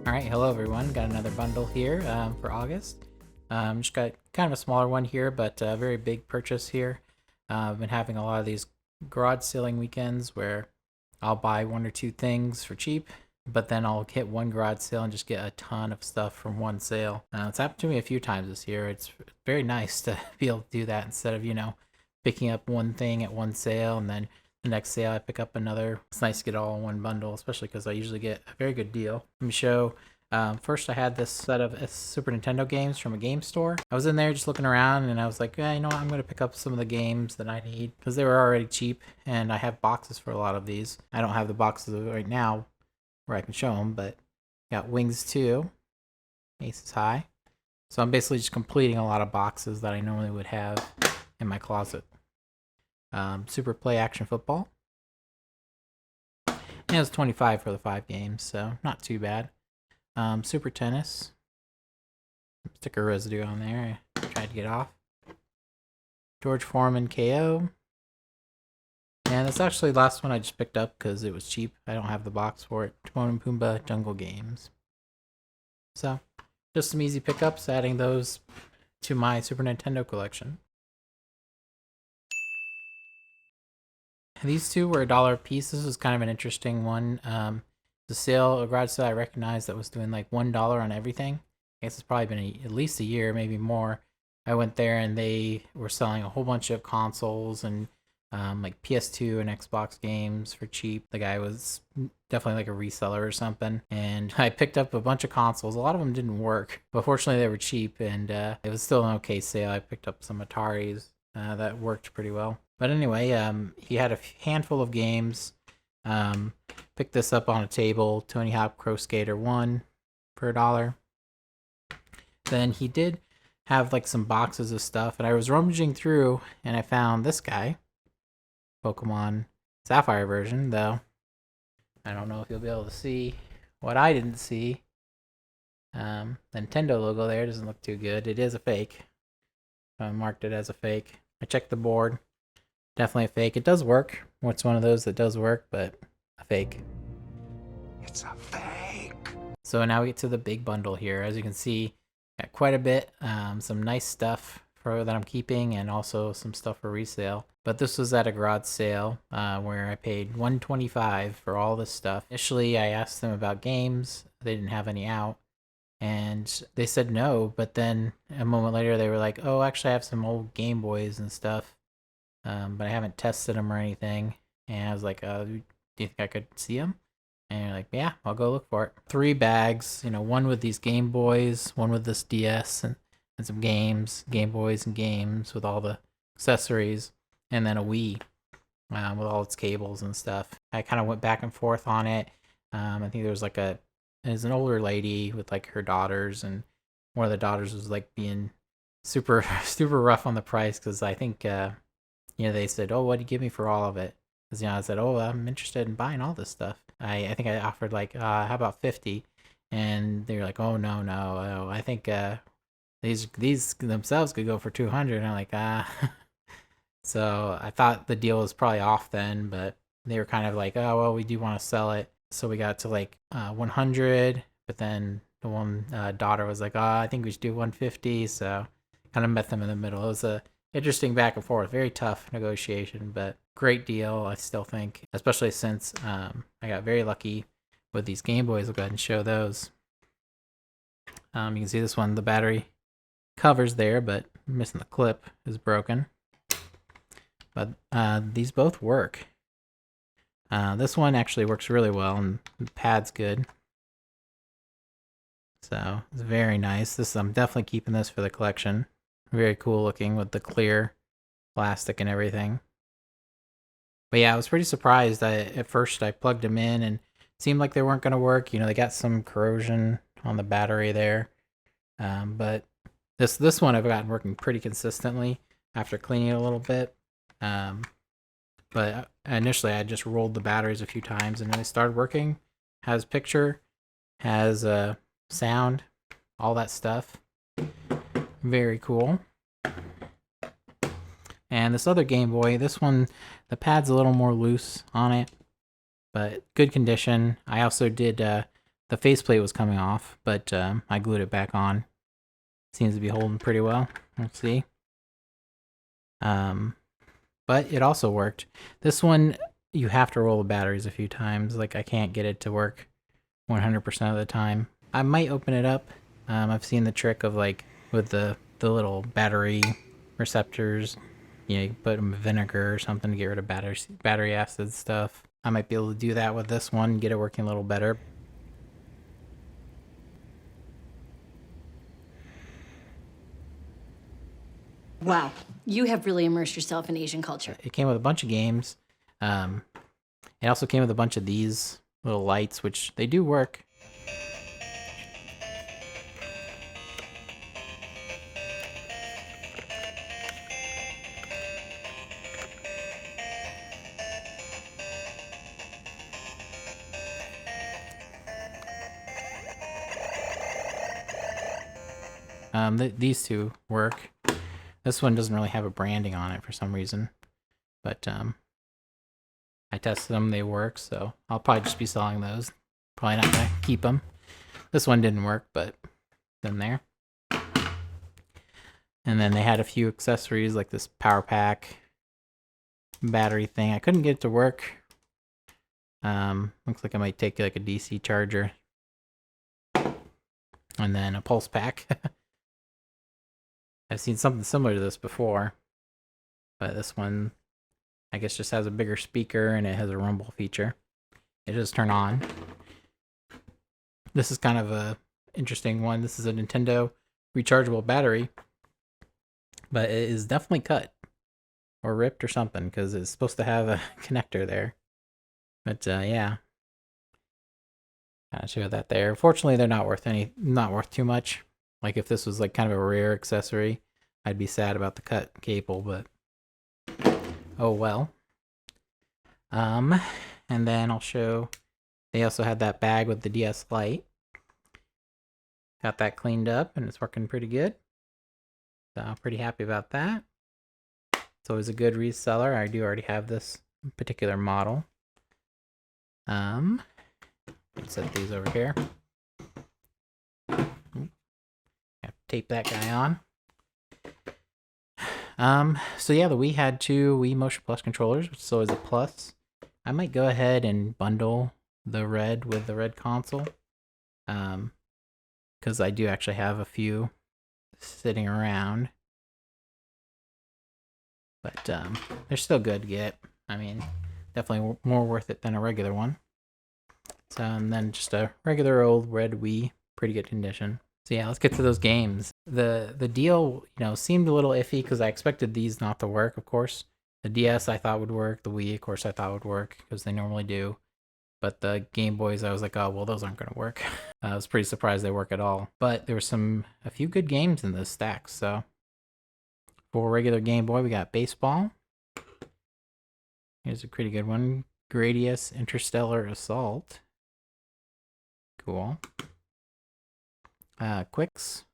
Alright, hello everyone. Got another bundle here for August. Just got kind of a smaller one here, but a very big purchase here. I've been having a lot of these garage selling weekends where I'll buy one or two things for cheap, but then I'll hit one garage sale and just get a ton of stuff from one sale. It's happened to me a few times this year. It's very nice to be able to do that instead of, picking up one thing at one sale and then the next sale I pick up another. It's nice to get it all in one bundle, especially because I usually get a very good deal. Let me show. First I had this set of Super Nintendo games from a game store. I was in there just looking around and I was like, you know what, I'm going to pick up some of the games that I need because they were already cheap and I have boxes for a lot of these. I don't have the boxes right now where I can show them, but got Wings 2, Aces High. So I'm basically just completing a lot of boxes that I normally would have in my closet. Super Play Action Football. And it was $25 for the 5 games, so not too bad. Super Tennis. Sticker residue on there. I tried to get off. George Foreman KO. And that's actually the last one I just picked up because it was cheap. I don't have the box for it. Timon and Pumbaa Jungle Games. So, just some easy pickups, adding those to my Super Nintendo collection. These two were $1 a piece. This was kind of an interesting one. The sale, a garage sale I recognized that was doing like $1 on everything. I guess it's probably been at least a year, maybe more. I went there and they were selling a whole bunch of consoles and like PS2 and Xbox games for cheap. The guy was definitely like a reseller or something. And I picked up a bunch of consoles. A lot of them didn't work, but fortunately they were cheap and it was still an okay sale. I picked up some Ataris that worked pretty well. But anyway, he had a handful of games. Picked this up on a table. Tony Hawk Pro Skater 1 for $1. Then he did have like some boxes of stuff, and I was rummaging through and I found this guy. Pokemon Sapphire version, though. I don't know if you'll be able to see what I didn't see. The Nintendo logo there doesn't look too good. It is a fake. I marked it as a fake. I checked the board. Definitely a fake. It does work. It's one of those that does work, but a fake. It's a fake. So now we get to the big bundle here. As you can see, got quite a bit. Some nice stuff that I'm keeping and also some stuff for resale. But this was at a garage sale where I paid $125 for all this stuff. Initially, I asked them about games. They didn't have any out. And they said no, but then a moment later they were like, oh, actually I have some old Gameboys and stuff. But I haven't tested them or anything. And I was like, do you think I could see them? And you're like, yeah, I'll go look for it. 3 bags, one with these Game Boys, one with this DS and some games, Game Boys and games with all the accessories, and then a Wii with all its cables and stuff. I kind of went back and forth on it. I think there was there's an older lady with like her daughters, and one of the daughters was like being super, super rough on the price because I think, they said, oh, what do you give me for all of it? Because, I said, oh, I'm interested in buying all this stuff. I think I offered like, how about 50? And they were like, oh, no. I think these themselves could go for 200. And I'm like, So I thought the deal was probably off then, but they were kind of like, oh, well, we do want to sell it. So we got to like 100, but then the one daughter was like, oh, I think we should do 150. So kind of met them in the middle. It was a interesting back and forth, very tough negotiation, but great deal, I still think, especially since I got very lucky with these Game Boys. I'll go ahead and show those. You can see this one, the battery cover's there, but missing the clip is broken. But these both work. This one actually works really well, and the pad's good. So it's very nice. I'm definitely keeping this for the collection. Very cool looking with the clear plastic and everything. But yeah, I was pretty surprised. At first I plugged them in and it seemed like they weren't going to work. They got some corrosion on the battery there. But this one I've gotten working pretty consistently after cleaning it a little bit. But initially I just rolled the batteries a few times and then it started working. Has picture, has sound, all that stuff. Very cool. And this other Game Boy, this one, the pad's a little more loose on it, but good condition. I also did The faceplate was coming off, but I glued it back on. Seems to be holding pretty well. Let's see. But it also worked. This one, you have to roll the batteries a few times. Like, I can't get it to work 100% of the time. I might open it up. I've seen the trick of, like, with the little battery receptors, you put them in vinegar or something to get rid of battery acid stuff. I might be able to do that with this one, get it working a little better. Wow, you have really immersed yourself in Asian culture. It came with a bunch of games. It also came with a bunch of these little lights, which they do work. These two work. This one doesn't really have a branding on it for some reason, but I tested them, they work, so I'll probably just be selling those. Probably not gonna keep them. This one didn't work, but then there. And then they had a few accessories like this power pack battery thing. I couldn't get it to work. Looks like I might take like a DC charger. And then a pulse pack. I've seen something similar to this before, but this one, I guess, just has a bigger speaker and it has a rumble feature. It does turn on. This is kind of a interesting one. This is a Nintendo rechargeable battery, but it is definitely cut or ripped or something because it's supposed to have a connector there. But yeah, kind of show that there. Fortunately, they're not worth too much. Like if this was like kind of a rare accessory, I'd be sad about the cut cable, but oh well. And then I'll show, they also had that bag with the DS Lite. Got that cleaned up and it's working pretty good. So I'm pretty happy about that. It's always a good reseller. I do already have this particular model. Let's set these over here. Tape that guy on. So yeah, the Wii had 2 Wii Motion Plus controllers, which is always a plus. I might go ahead and bundle the red with the red console. Because I do actually have a few sitting around. But they're still good to get. I mean, definitely more worth it than a regular one. So, and then just a regular old red Wii, pretty good condition. So yeah, let's get to those games. The deal, seemed a little iffy because I expected these not to work, of course. The DS I thought would work. The Wii, of course, I thought would work because they normally do. But the Gameboys, I was like, oh, well, those aren't going to work. I was pretty surprised they work at all. But there were a few good games in this stack. So for regular Game Boy, we got Baseball. Here's a pretty good one. Gradius Interstellar Assault. Cool. Quicks,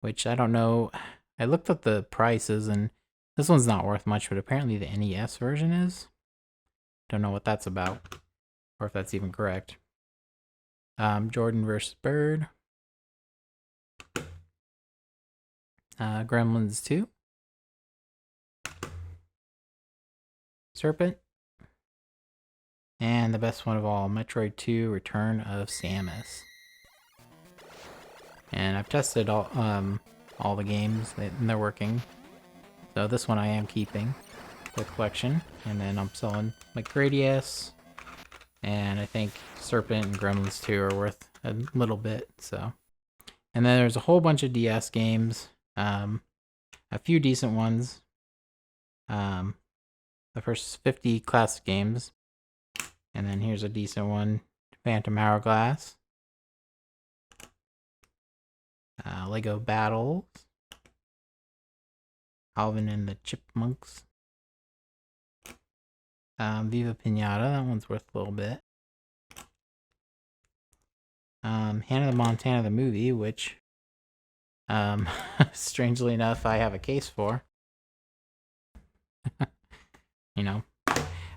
which I don't know. I looked up the prices and this one's not worth much, but apparently the NES version is. Don't know what that's about or if that's even correct. Jordan vs. Bird. Gremlins 2. Serpent. And the best one of all, Metroid II Return of Samus. And I've tested all the games and they're working. So this one I am keeping the collection, and then I'm selling like Gradius, and I think Serpent and Gremlins 2 are worth a little bit. So, and then there's a whole bunch of DS games, a few decent ones. The first 50 classic games, and then here's a decent one, Phantom Hourglass. Lego Battles, Alvin and the Chipmunks, Viva Pinata, that one's worth a little bit. Hannah Montana the movie, which, strangely enough, I have a case for.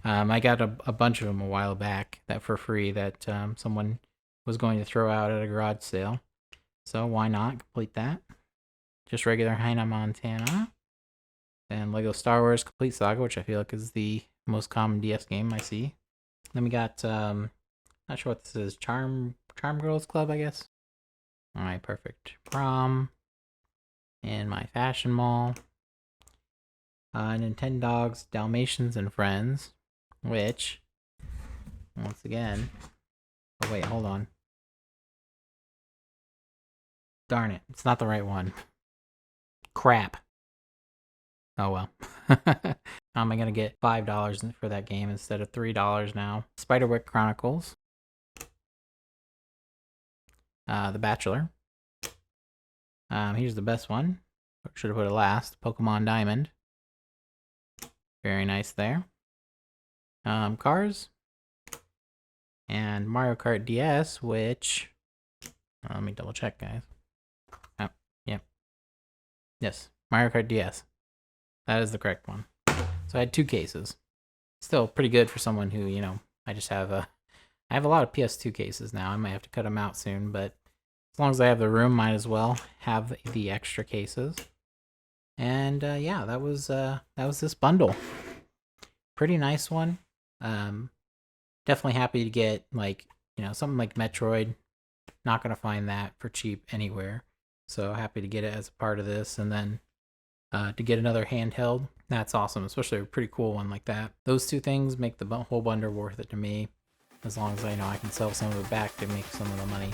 I got a bunch of them a while back that for free that someone was going to throw out at a garage sale. So why not complete that? Just regular Hannah Montana. And Lego Star Wars Complete Saga, which I feel like is the most common DS game I see. Then we got, not sure what this is, Charm Girls Club, I guess. Alright, perfect. Prom. And my Fashion Mall. Nintendogs, Dalmatians, and Friends. Which, once again... Oh wait, hold on. Darn it, it's not the right one. Crap. Oh well. I'm gonna get $5 for that game instead of $3 now. Spiderwick Chronicles. The Bachelor. Here's the best one. Should have put it last. Pokemon Diamond. Very nice there. Cars. And Mario Kart DS, which... let me double check, guys. Oh, yep. Yes, Mario Kart DS. That is the correct one. So I had 2 cases. Still pretty good for someone who, you know, I have a lot of PS2 cases now. I might have to cut them out soon, but as long as I have the room, might as well have the extra cases. And yeah, that was this bundle. Pretty nice one. Definitely happy to get, like, you know, something like Metroid. Not gonna find that for cheap anywhere. So happy to get it as a part of this, and then to get another handheld. That's awesome, especially a pretty cool one like that. Those 2 things make the whole bundle worth it to me, as long as I know I can sell some of it back to make some of the money.